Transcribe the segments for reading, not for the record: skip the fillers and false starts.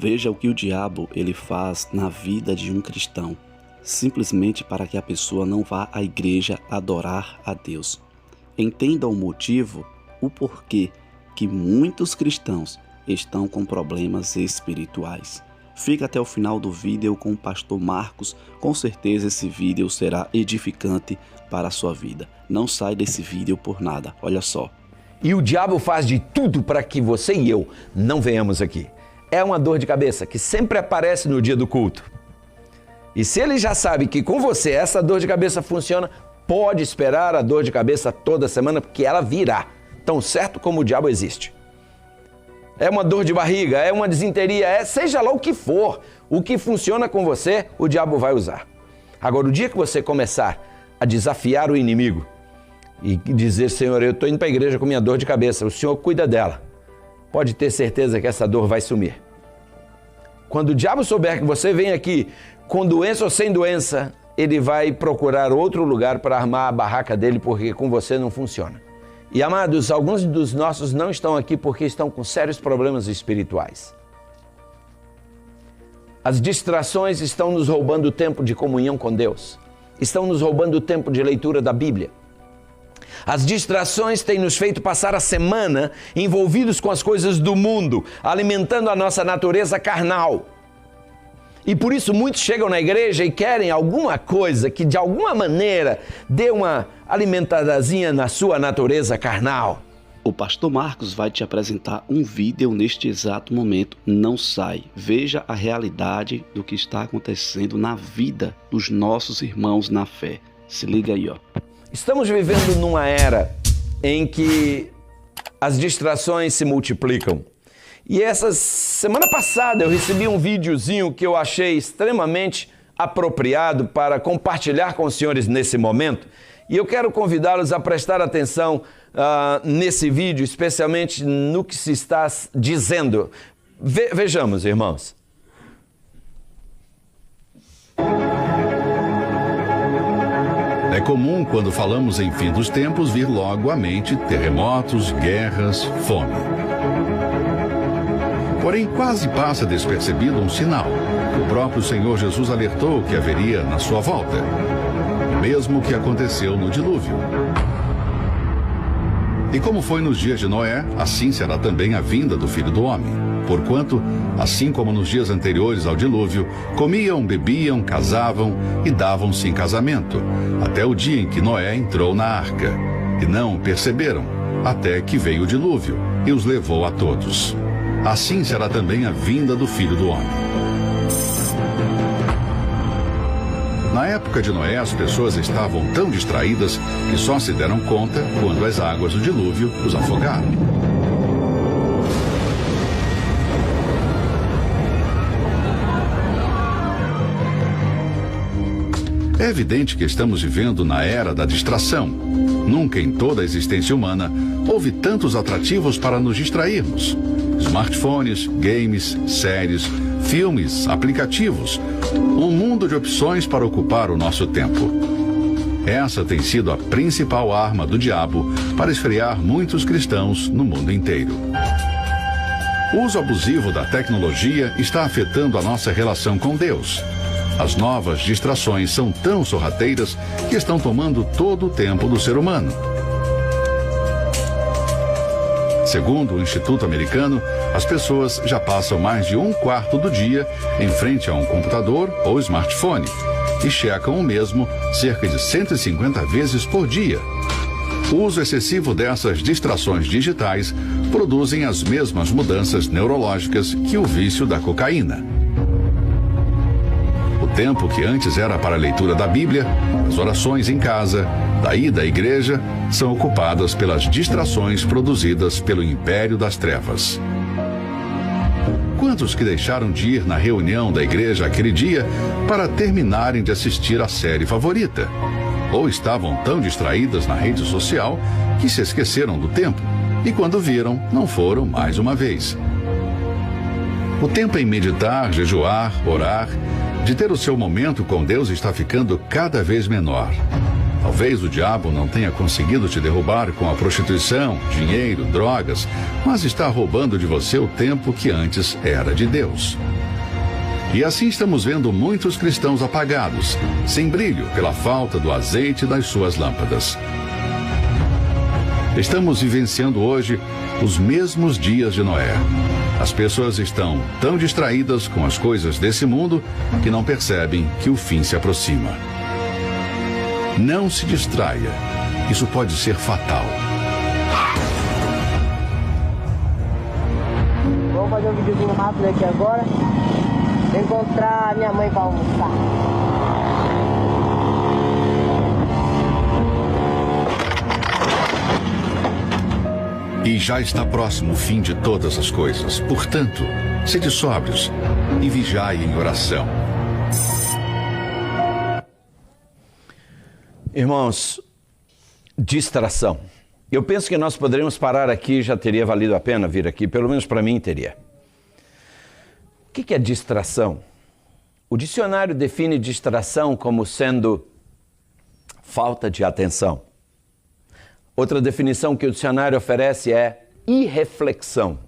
Veja o que o diabo ele faz na vida de um cristão, simplesmente para que a pessoa não vá à igreja adorar a Deus. Entenda o motivo, o porquê que muitos cristãos estão com problemas espirituais. Fica até o final do vídeo com o pastor Marcos, com certeza esse vídeo será edificante para a sua vida. Não sai desse vídeo por nada, olha só. E o diabo faz de tudo para que você e eu não venhamos aqui. É uma dor de cabeça que sempre aparece no dia do culto. E se ele já sabe que com você essa dor de cabeça funciona, pode esperar a dor de cabeça toda semana, porque ela virá, tão certo como o diabo existe. É uma dor de barriga, é uma disenteria, seja lá o que for, o que funciona com você, o diabo vai usar. Agora, o dia que você começar a desafiar o inimigo e dizer, Senhor, eu estou indo para a igreja com minha dor de cabeça, o Senhor cuida dela, pode ter certeza que essa dor vai sumir. Quando o diabo souber que você vem aqui com doença ou sem doença, ele vai procurar outro lugar para armar a barraca dele, porque com você não funciona. E amados, alguns dos nossos não estão aqui porque estão com sérios problemas espirituais. As distrações estão nos roubando o tempo de comunhão com Deus. Estão nos roubando o tempo de leitura da Bíblia. As distrações têm nos feito passar a semana envolvidos com as coisas do mundo, alimentando a nossa natureza carnal. E por isso muitos chegam na igreja e querem alguma coisa que de alguma maneira dê uma alimentadazinha na sua natureza carnal. O pastor Marcos vai te apresentar um vídeo neste exato momento. Não sai. Veja a realidade do que está acontecendo na vida dos nossos irmãos na fé. Se liga aí, ó. Estamos vivendo numa era em que as distrações se multiplicam. E essa semana passada eu recebi um videozinho que eu achei extremamente apropriado para compartilhar com os senhores nesse momento. E eu quero convidá-los a prestar atenção nesse vídeo, especialmente no que se está dizendo. Vejamos, irmãos. É comum, quando falamos em fim dos tempos, vir logo à mente terremotos, guerras, fome. Porém, quase passa despercebido um sinal. O próprio Senhor Jesus alertou que haveria na sua volta. O mesmo que aconteceu no dilúvio. E como foi nos dias de Noé, assim será também a vinda do Filho do Homem. Porquanto, assim como nos dias anteriores ao dilúvio, comiam, bebiam, casavam e davam-se em casamento, até o dia em que Noé entrou na arca. E não perceberam, até que veio o dilúvio e os levou a todos. Assim será também a vinda do Filho do Homem. Na época de Noé, as pessoas estavam tão distraídas que só se deram conta quando as águas do dilúvio os afogaram. É evidente que estamos vivendo na era da distração. Nunca em toda a existência humana houve tantos atrativos para nos distrairmos. Smartphones, games, séries, filmes, aplicativos. Um mundo de opções para ocupar o nosso tempo. Essa tem sido a principal arma do diabo para esfriar muitos cristãos no mundo inteiro. O uso abusivo da tecnologia está afetando a nossa relação com Deus. As novas distrações são tão sorrateiras que estão tomando todo o tempo do ser humano. Segundo o Instituto Americano, as pessoas já passam mais de 1/4 do dia em frente a um computador ou smartphone e checam o mesmo cerca de 150 vezes por dia. O uso excessivo dessas distrações digitais produzem as mesmas mudanças neurológicas que o vício da cocaína. O tempo que antes era para a leitura da Bíblia, as orações em casa, da ida à igreja, são ocupadas pelas distrações produzidas pelo império das trevas. Quantos que deixaram de ir na reunião da igreja aquele dia para terminarem de assistir a série favorita? Ou estavam tão distraídas na rede social que se esqueceram do tempo e quando viram, não foram mais uma vez. O tempo em meditar, jejuar, orar, de ter o seu momento com Deus está ficando cada vez menor. Talvez o diabo não tenha conseguido te derrubar com a prostituição, dinheiro, drogas, mas está roubando de você o tempo que antes era de Deus. E assim estamos vendo muitos cristãos apagados, sem brilho pela falta do azeite das suas lâmpadas. Estamos vivenciando hoje os mesmos dias de Noé. As pessoas estão tão distraídas com as coisas desse mundo que não percebem que o fim se aproxima. Não se distraia. Isso pode ser fatal. Vou fazer um videozinho rápido aqui agora. Vou encontrar minha mãe para almoçar. E já está próximo o fim de todas as coisas. Portanto, sede sóbrios e vigiai em oração. Irmãos, distração. Eu penso que nós poderíamos parar aqui, já teria valido a pena vir aqui, pelo menos para mim teria. O que é distração? O dicionário define distração como sendo falta de atenção. Outra definição que o dicionário oferece é irreflexão.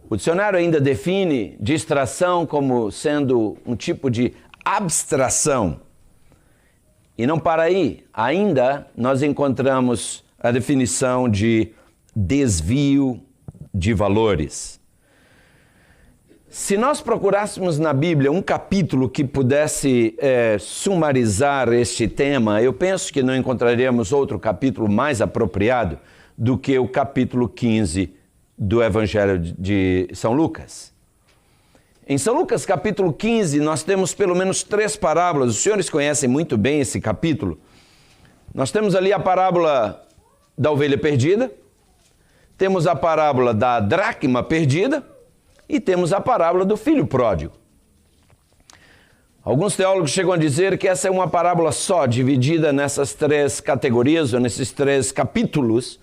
O dicionário ainda define distração como sendo um tipo de abstração. E não para aí, ainda nós encontramos a definição de desvio de valores. Se nós procurássemos na Bíblia um capítulo que pudesse sumarizar este tema, eu penso que não encontraríamos outro capítulo mais apropriado do que o capítulo 15 do Evangelho de São Lucas. Em São Lucas, capítulo 15, nós temos pelo menos 3 parábolas. Os senhores conhecem muito bem esse capítulo. Nós temos ali a parábola da ovelha perdida, temos a parábola da dracma perdida e temos a parábola do filho pródigo. Alguns teólogos chegam a dizer que essa é uma parábola só, dividida nessas 3 categorias, ou nesses 3 capítulos.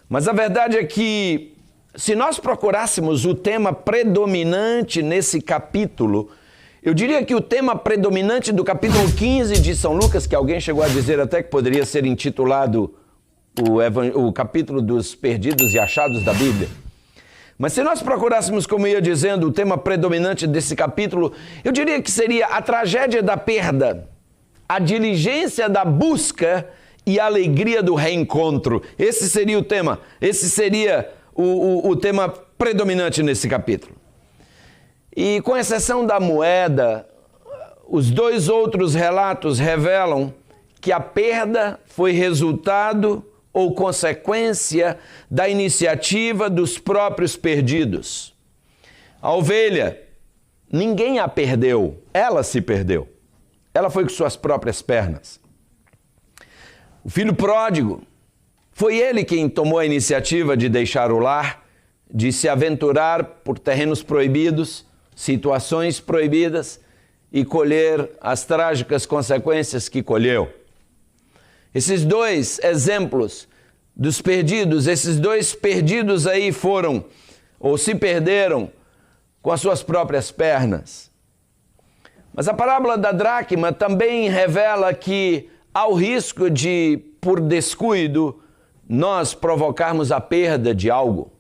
Mas a verdade é que, se nós procurássemos o tema predominante nesse capítulo, eu diria que o tema predominante do capítulo 15 de São Lucas, que alguém chegou a dizer até que poderia ser intitulado o capítulo dos perdidos e achados da Bíblia. Mas se nós procurássemos, como ia dizendo, o tema predominante desse capítulo, eu diria que seria a tragédia da perda, a diligência da busca e a alegria do reencontro. Esse seria o tema, esse seria o tema predominante nesse capítulo. E com exceção da moeda, os 2 outros relatos revelam que a perda foi resultado ou consequência da iniciativa dos próprios perdidos. A ovelha, ninguém a perdeu, ela se perdeu. Ela foi com suas próprias pernas. O filho pródigo, foi ele quem tomou a iniciativa de deixar o lar, de se aventurar por terrenos proibidos, situações proibidas e colher as trágicas consequências que colheu. Esses 2 exemplos dos perdidos, esses 2 perdidos aí foram, ou se perderam, com as suas próprias pernas. Mas a parábola da dracma também revela que há o risco de, por descuido, nós provocarmos a perda de algo,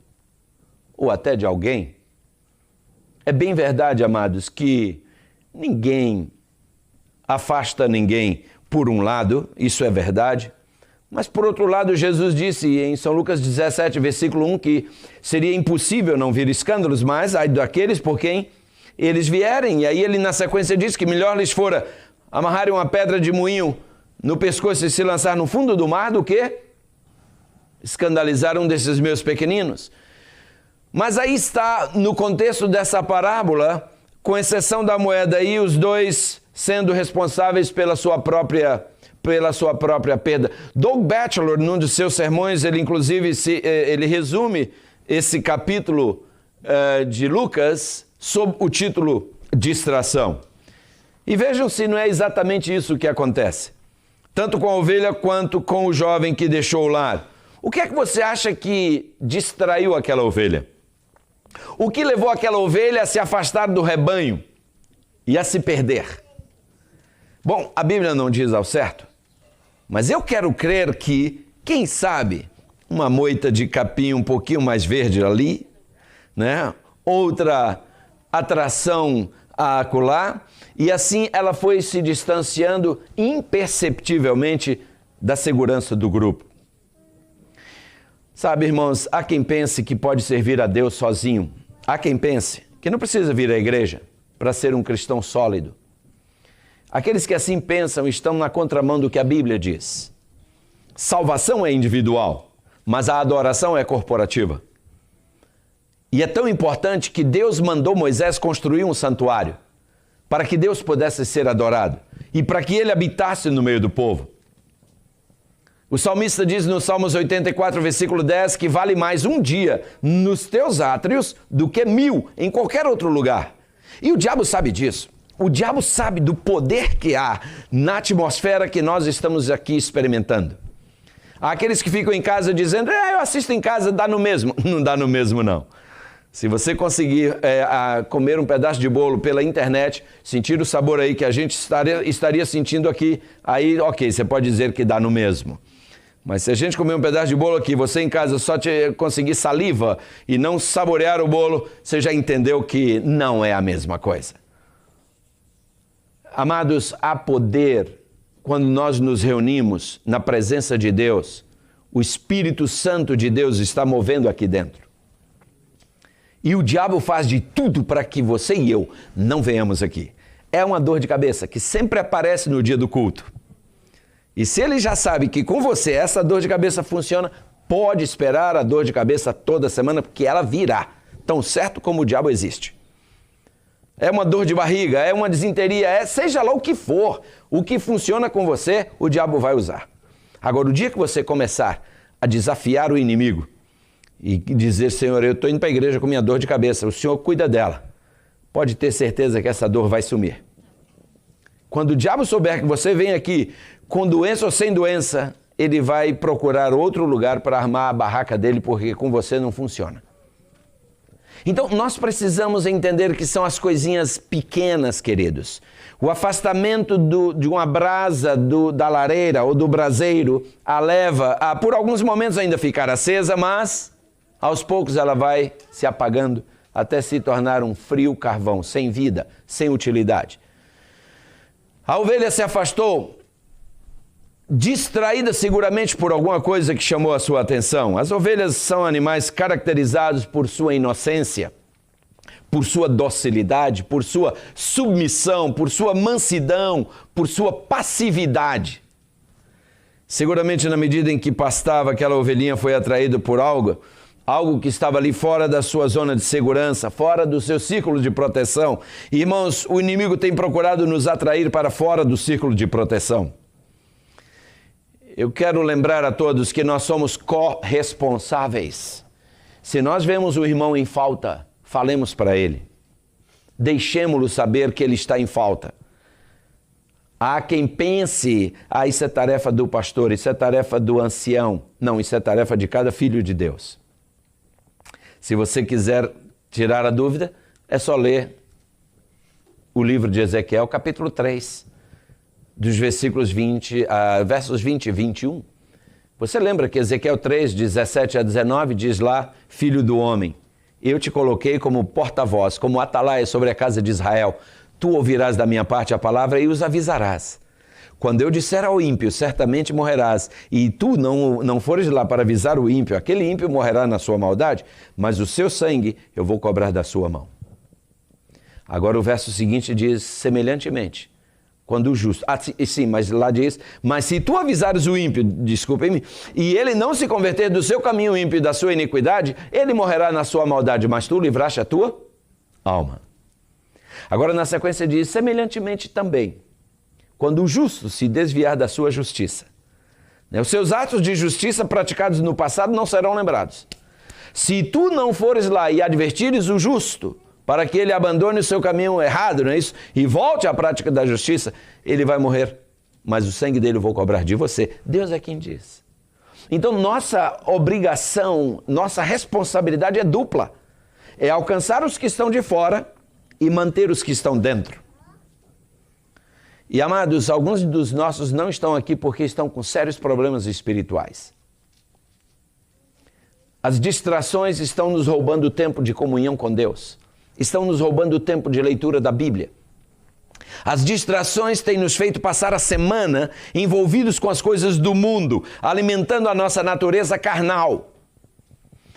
ou até de alguém. É bem verdade, amados, que ninguém afasta ninguém por um lado, isso é verdade, mas por outro lado, Jesus disse em São Lucas 17, versículo 1, que seria impossível não vir escândalos, mas ai daqueles por quem eles vierem. E aí ele na sequência diz que melhor lhes fora amarrarem uma pedra de moinho no pescoço e se lançar no fundo do mar do que escandalizar um desses meus pequeninos. Mas aí está, no contexto dessa parábola, com exceção da moeda aí, os 2 sendo responsáveis pela sua própria perda. Doug Batchelor, num dos seus sermões, ele inclusive ele resume esse capítulo de Lucas sob o título Distração. E vejam se não é exatamente isso que acontece, tanto com a ovelha quanto com o jovem que deixou o lar. O que é que você acha que distraiu aquela ovelha? O que levou aquela ovelha a se afastar do rebanho e a se perder? Bom, a Bíblia não diz ao certo, mas eu quero crer que, quem sabe, uma moita de capim um pouquinho mais verde ali, né? Outra atração acolá, e assim ela foi se distanciando imperceptivelmente da segurança do grupo. Sabe, irmãos, há quem pense que pode servir a Deus sozinho. Há quem pense que não precisa vir à igreja para ser um cristão sólido. Aqueles que assim pensam estão na contramão do que a Bíblia diz. Salvação é individual, mas a adoração é corporativa. E é tão importante que Deus mandou Moisés construir um santuário para que Deus pudesse ser adorado e para que ele habitasse no meio do povo. O salmista diz no Salmos 84, versículo 10, que vale mais um dia nos teus átrios do que 1000 em qualquer outro lugar. E o diabo sabe disso. O diabo sabe do poder que há na atmosfera que nós estamos aqui experimentando. Há aqueles que ficam em casa dizendo, eu assisto em casa, dá no mesmo. Não dá no mesmo, não. Se você conseguir comer um pedaço de bolo pela internet, sentir o sabor aí que a gente estaria sentindo aqui, aí, ok, você pode dizer que dá no mesmo. Mas se a gente comer um pedaço de bolo aqui, você em casa só conseguir saliva e não saborear o bolo, você já entendeu que não é a mesma coisa. Amados, há poder quando nós nos reunimos na presença de Deus. O Espírito Santo de Deus está movendo aqui dentro. E o diabo faz de tudo para que você e eu não venhamos aqui. É uma dor de cabeça que sempre aparece no dia do culto. E se ele já sabe que com você essa dor de cabeça funciona, pode esperar a dor de cabeça toda semana, porque ela virá, tão certo como o diabo existe. É uma dor de barriga, é uma disenteria, seja lá o que for, o que funciona com você, o diabo vai usar. Agora, o dia que você começar a desafiar o inimigo e dizer, Senhor, eu estou indo para a igreja com minha dor de cabeça, o Senhor cuida dela, pode ter certeza que essa dor vai sumir. Quando o diabo souber que você vem aqui com doença ou sem doença, ele vai procurar outro lugar para armar a barraca dele, porque com você não funciona. Então, nós precisamos entender que são as coisinhas pequenas, queridos. O afastamento de uma brasa da lareira ou do braseiro a leva a, por alguns momentos, ainda ficar acesa, mas aos poucos ela vai se apagando até se tornar um frio carvão, sem vida, sem utilidade. A ovelha se afastou, distraída seguramente por alguma coisa que chamou a sua atenção. As ovelhas são animais caracterizados por sua inocência, por sua docilidade, por sua submissão, por sua mansidão, por sua passividade. Seguramente, na medida em que pastava, aquela ovelhinha foi atraída por algo que estava ali fora da sua zona de segurança, fora do seu círculo de proteção. E, irmãos, o inimigo tem procurado nos atrair para fora do círculo de proteção. Eu quero lembrar a todos que nós somos corresponsáveis. Se nós vemos o irmão em falta, falemos para ele. Deixemos-lo saber que ele está em falta. Há quem pense, isso é tarefa do pastor, isso é tarefa do ancião. Não, isso é tarefa de cada filho de Deus. Se você quiser tirar a dúvida, é só ler o livro de Ezequiel, capítulo 3, dos versos 20 e 21. Você lembra que Ezequiel 3, 17 a 19, diz lá, filho do homem, eu te coloquei como porta-voz, como atalaia sobre a casa de Israel. Tu ouvirás da minha parte a palavra e os avisarás. Quando eu disser ao ímpio, certamente morrerás, e tu não fores lá para avisar o ímpio, aquele ímpio morrerá na sua maldade, mas o seu sangue eu vou cobrar da sua mão. Agora o verso seguinte diz, semelhantemente, quando o justo... sim, mas lá diz, mas se tu avisares o ímpio, desculpe-me, e ele não se converter do seu caminho ímpio e da sua iniquidade, ele morrerá na sua maldade, mas tu livraste a tua alma. Agora na sequência diz, semelhantemente também, quando o justo se desviar da sua justiça. Os seus atos de justiça praticados no passado não serão lembrados. Se tu não fores lá e advertires o justo, para que ele abandone o seu caminho errado, não é isso? E volte à prática da justiça, ele vai morrer. Mas o sangue dele eu vou cobrar de você. Deus é quem diz. Então nossa obrigação, nossa responsabilidade é dupla. É alcançar os que estão de fora e manter os que estão dentro. E amados, alguns dos nossos não estão aqui porque estão com sérios problemas espirituais. As distrações estão nos roubando o tempo de comunhão com Deus. estão nos roubando o tempo de leitura da Bíblia. As distrações têm nos feito passar a semana envolvidos com as coisas do mundo, alimentando a nossa natureza carnal.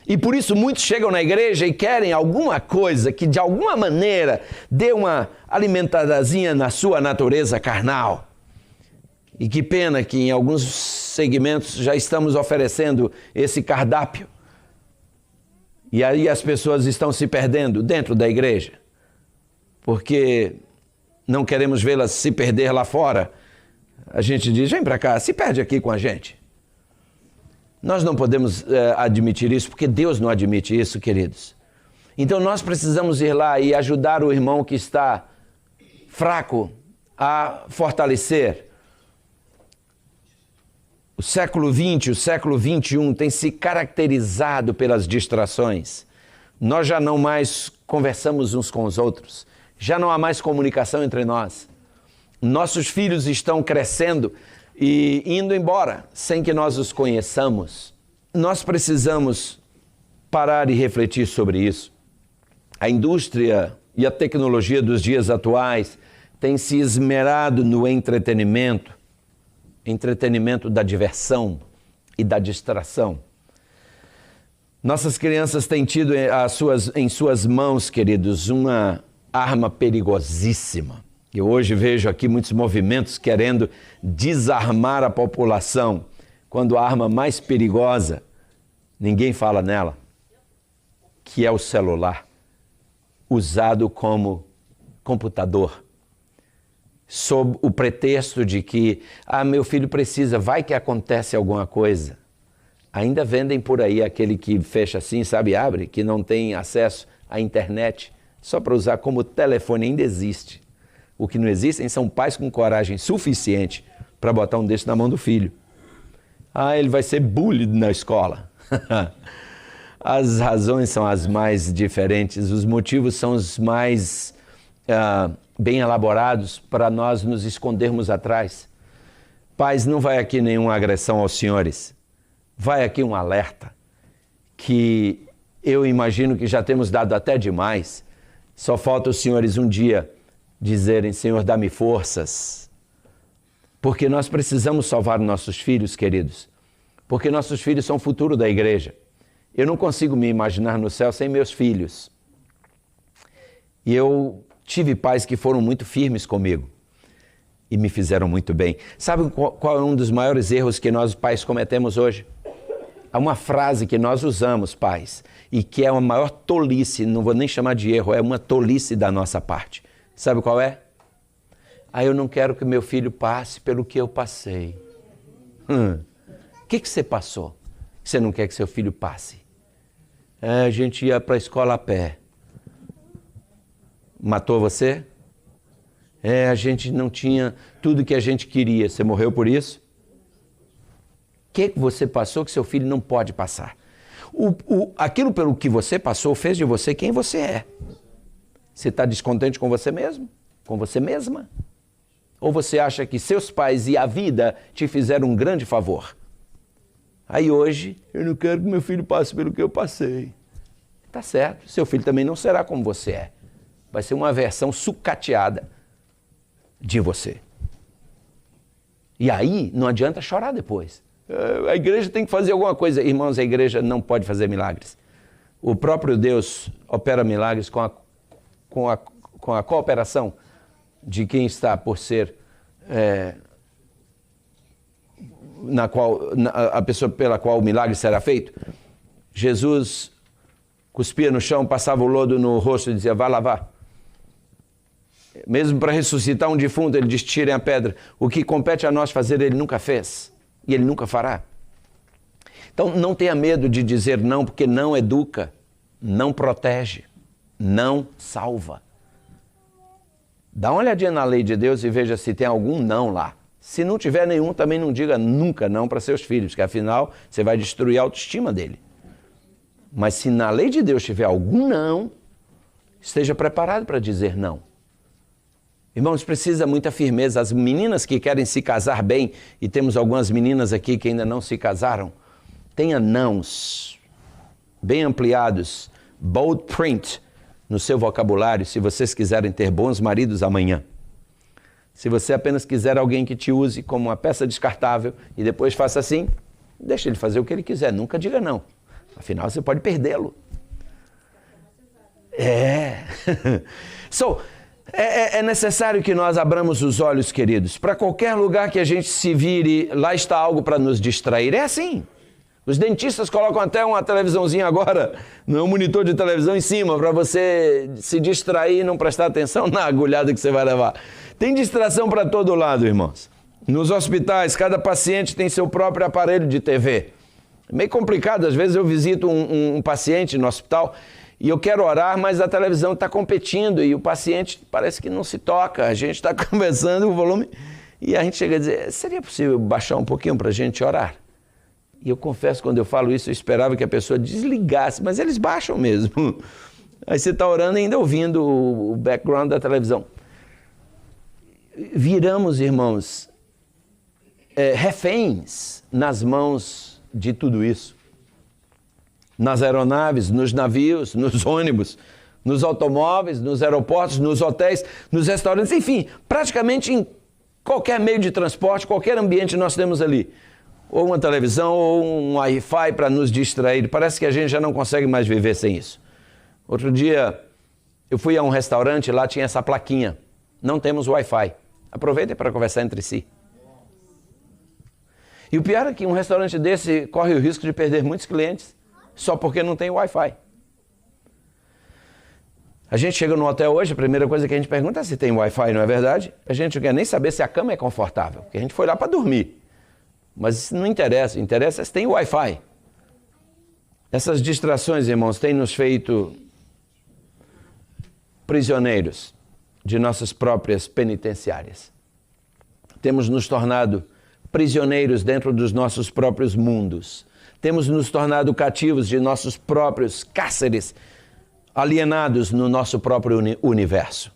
E por isso muitos chegam na igreja e querem alguma coisa que de alguma maneira dê uma alimentadazinha na sua natureza carnal. E que pena que em alguns segmentos já estamos oferecendo esse cardápio. E aí as pessoas estão se perdendo dentro da igreja, porque não queremos vê-las se perder lá fora. A gente diz, vem para cá, se perde aqui com a gente. Nós não podemos admitir isso, porque Deus não admite isso, queridos. Então nós precisamos ir lá e ajudar o irmão que está fraco a fortalecer. O século XX, o século XXI tem se caracterizado pelas distrações. Nós já não mais conversamos uns com os outros. Já não há mais comunicação entre nós. Nossos filhos estão crescendo e indo embora sem que nós os conheçamos. Nós precisamos parar e refletir sobre isso. A indústria e a tecnologia dos dias atuais têm se esmerado no entretenimento da diversão e da distração. Nossas crianças têm tido em suas mãos, queridos, uma arma perigosíssima. Eu hoje vejo aqui muitos movimentos querendo desarmar a população, quando a arma mais perigosa, ninguém fala nela, que é o celular, usado como computador, sob o pretexto de que, meu filho precisa, vai que acontece alguma coisa. Ainda vendem por aí aquele que fecha assim, sabe, abre, que não tem acesso à internet, só para usar como telefone, ainda existe. O que não existem são pais com coragem suficiente para botar um desse na mão do filho. Ele vai ser bullied na escola. As razões são as mais diferentes, os motivos são os mais bem elaborados para nós nos escondermos atrás. Pais, não vai aqui nenhuma agressão aos senhores. Vai aqui um alerta que eu imagino que já temos dado até demais. Só falta os senhores um dia dizerem, Senhor, dá-me forças. Porque nós precisamos salvar nossos filhos, queridos. Porque nossos filhos são o futuro da igreja. Eu não consigo me imaginar no céu sem meus filhos. E eu tive pais que foram muito firmes comigo e me fizeram muito bem. Sabe qual é um dos maiores erros que nós pais cometemos hoje? Há uma frase que nós usamos, pais, e que é uma maior tolice, não vou nem chamar de erro, é uma tolice da nossa parte. Sabe qual é? Eu não quero que meu filho passe pelo que eu passei. O que você passou? Você não quer que seu filho passe? A gente ia para a escola a pé. Matou você? A gente não tinha tudo que a gente queria. Você morreu por isso? O que você passou que seu filho não pode passar? Aquilo pelo que você passou fez de você quem você é. Você está descontente com você mesmo? Com você mesma? Ou você acha que seus pais e a vida te fizeram um grande favor? Aí hoje, eu não quero que meu filho passe pelo que eu passei. Tá certo, seu filho também não será como você é. Vai ser uma versão sucateada de você. E aí, não adianta chorar depois. A igreja tem que fazer alguma coisa. Irmãos, a igreja não pode fazer milagres. O próprio Deus opera milagres com a cooperação de quem está por ser a pessoa pela qual o milagre será feito. Jesus cuspia no chão, passava o lodo no rosto e dizia, vai lavar. Mesmo para ressuscitar um defunto, ele diz, tirem a pedra. O que compete a nós fazer, ele nunca fez. E ele nunca fará. Então, não tenha medo de dizer não, porque não educa, não protege, não salva. Dá uma olhadinha na lei de Deus e veja se tem algum não lá. Se não tiver nenhum, também não diga nunca não para seus filhos, que afinal você vai destruir a autoestima dele. Mas se na lei de Deus tiver algum não, esteja preparado para dizer não. Irmãos, precisa muita firmeza. As meninas que querem se casar bem, e temos algumas meninas aqui que ainda não se casaram, tenha nãos bem ampliados, bold print, no seu vocabulário se vocês quiserem ter bons maridos amanhã. Se você apenas quiser alguém que te use como uma peça descartável e depois faça assim, deixa ele fazer o que ele quiser, nunca diga não. Afinal, você pode perdê-lo. É necessário que nós abramos os olhos, queridos. Para qualquer lugar que a gente se vire, lá está algo para nos distrair. É assim. Os dentistas colocam até uma televisãozinha agora, um monitor de televisão em cima, para você se distrair e não prestar atenção na agulhada que você vai levar. Tem distração para todo lado, irmãos. Nos hospitais, cada paciente tem seu próprio aparelho de TV. É meio complicado, às vezes eu visito um paciente no hospital e eu quero orar, mas a televisão está competindo e o paciente parece que não se toca. A gente está conversando, o volume, e a gente chega a dizer, seria possível baixar um pouquinho para a gente orar? E eu confesso, quando eu falo isso, eu esperava que a pessoa desligasse, mas eles baixam mesmo. Aí você está orando e ainda ouvindo o background da televisão. Viramos, irmãos, reféns nas mãos de tudo isso. Nas aeronaves, nos navios, nos ônibus, nos automóveis, nos aeroportos, nos hotéis, nos restaurantes, enfim, praticamente em qualquer meio de transporte, qualquer ambiente nós temos ali. Ou uma televisão, ou um Wi-Fi para nos distrair. Parece que a gente já não consegue mais viver sem isso. Outro dia, eu fui a um restaurante, lá tinha essa plaquinha. Não temos Wi-Fi. Aproveitem para conversar entre si. E o pior é que um restaurante desse corre o risco de perder muitos clientes, só porque não tem Wi-Fi. A gente chega no hotel hoje, a primeira coisa que a gente pergunta é se tem Wi-Fi, não é verdade? A gente não quer nem saber se a cama é confortável, porque a gente foi lá para dormir. Mas isso não interessa, interessa se tem Wi-Fi. Essas distrações, irmãos, têm nos feito prisioneiros de nossas próprias penitenciárias. Temos nos tornado prisioneiros dentro dos nossos próprios mundos. Temos nos tornado cativos de nossos próprios cárceres, alienados no nosso próprio universo.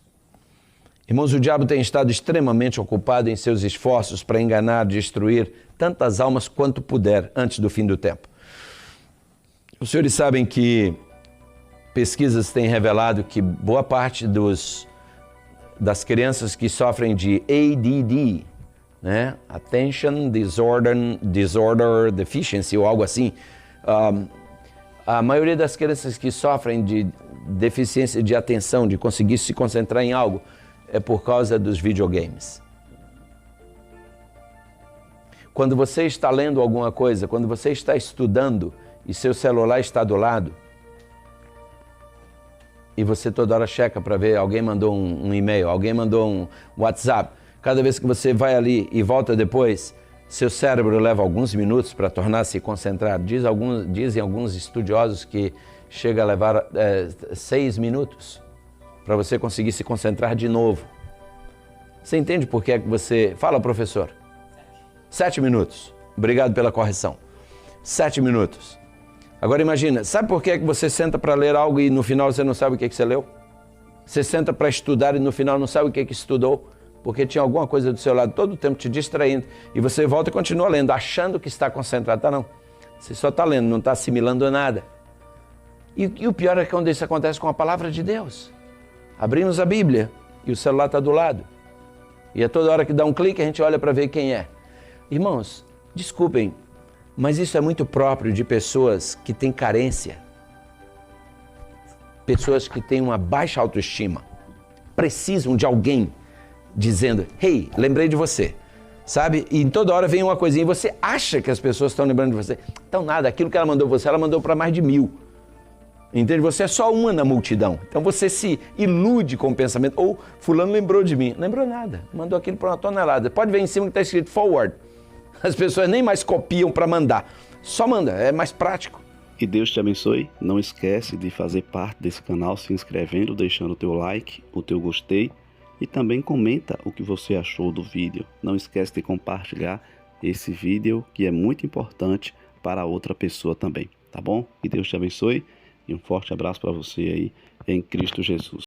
Irmãos, o diabo tem estado extremamente ocupado em seus esforços para enganar, destruir tantas almas quanto puder antes do fim do tempo. Os senhores sabem que pesquisas têm revelado que boa parte das crianças que sofrem de ADD, né? Attention Disorder Deficiency ou algo assim, a maioria das crianças que sofrem de deficiência de atenção, de conseguir se concentrar em algo, é por causa dos videogames. Quando você está lendo alguma coisa, quando você está estudando e seu celular está do lado, e você toda hora checa para ver, alguém mandou um e-mail, alguém mandou um WhatsApp, cada vez que você vai ali e volta depois, seu cérebro leva alguns minutos para tornar-se concentrado. Dizem alguns estudiosos que chega a levar 6 minutos para você conseguir se concentrar de novo. Você entende por que é que você... Fala, professor. 7 minutos. Obrigado pela correção. 7 minutos. Agora imagina, sabe por que é que você senta para ler algo e no final você não sabe o que é que você leu? Você senta para estudar e no final não sabe o que é que estudou? Porque tinha alguma coisa do seu lado todo o tempo te distraindo. E você volta e continua lendo, achando que está concentrado. Tá não. Você só está lendo, não está assimilando nada. E o pior é que quando isso acontece com a palavra de Deus. Abrimos a Bíblia e o celular está do lado. E a toda hora que dá um clique a gente olha para ver quem é. Irmãos, desculpem, mas isso é muito próprio de pessoas que têm carência. Pessoas que têm uma baixa autoestima. Precisam de alguém dizendo, hey, lembrei de você. Sabe? E em toda hora vem uma coisinha e você acha que as pessoas estão lembrando de você. Então nada, aquilo que ela mandou você, ela mandou para mais de 1000. Entende? Você é só uma na multidão. Então você se ilude com o pensamento. Ou fulano lembrou de mim. Lembrou nada. Mandou aquilo para uma tonelada. Pode ver em cima que está escrito forward. As pessoas nem mais copiam para mandar. Só manda. É mais prático. Que Deus te abençoe. Não esquece de fazer parte desse canal se inscrevendo, deixando o teu like, o teu gostei. E também comenta o que você achou do vídeo. Não esquece de compartilhar esse vídeo que é muito importante para outra pessoa também. Tá bom? Que Deus te abençoe. E um forte abraço para você aí em Cristo Jesus.